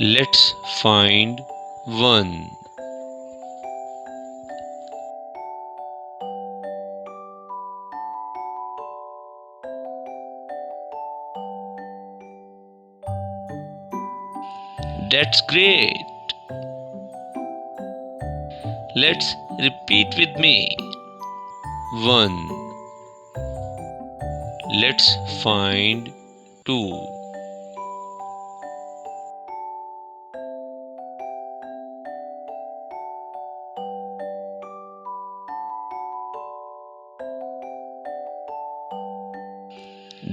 Let's find 1. That's great. Let's repeat with me. 1. Let's find 2.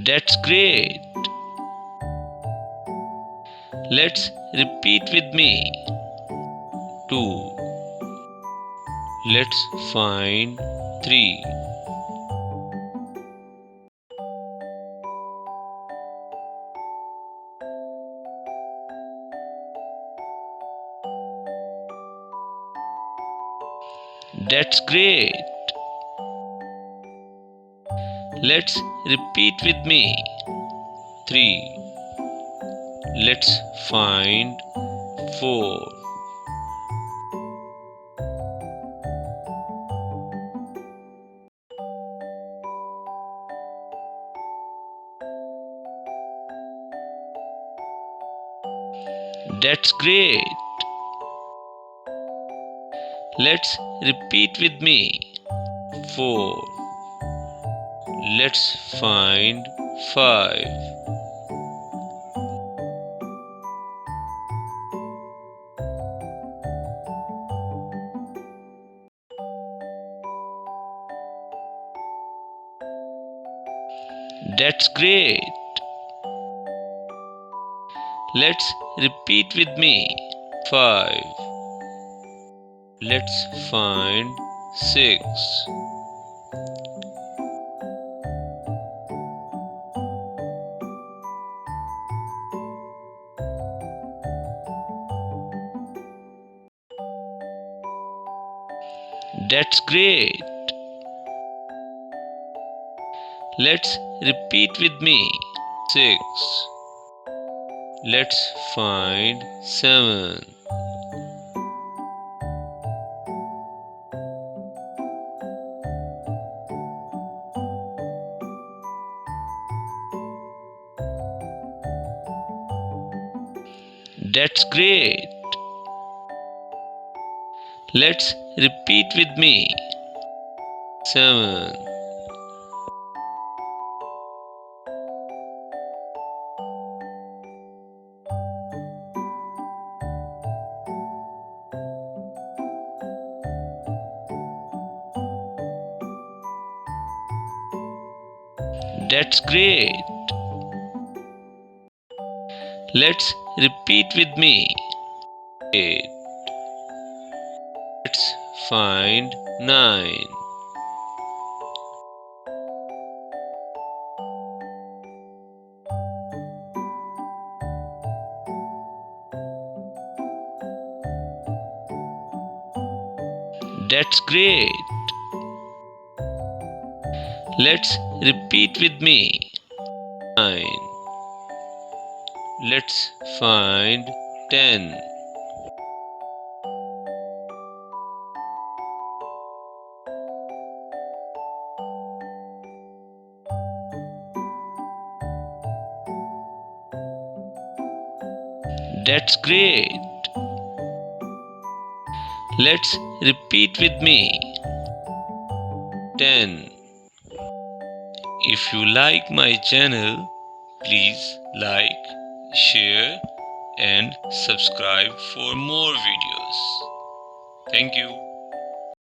That's great. Let's repeat with me. 2. Let's find 3. That's great. Let's repeat with me. 3. Let's find 4. That's great. Let's repeat with me. 4. Let's find 5. That's great. Let's repeat with me. 5. Let's find 6. That's great. Let's repeat with me. 6. Let's find 7. That's great. Let's repeat with me. 7. That's great. Let's repeat with me. 8. Let's find 9. That's great. Let's repeat with me. 9. Let's find 10. That's great. Let's repeat with me. 10. If you like my channel, please like, share and subscribe for more videos. Thank you.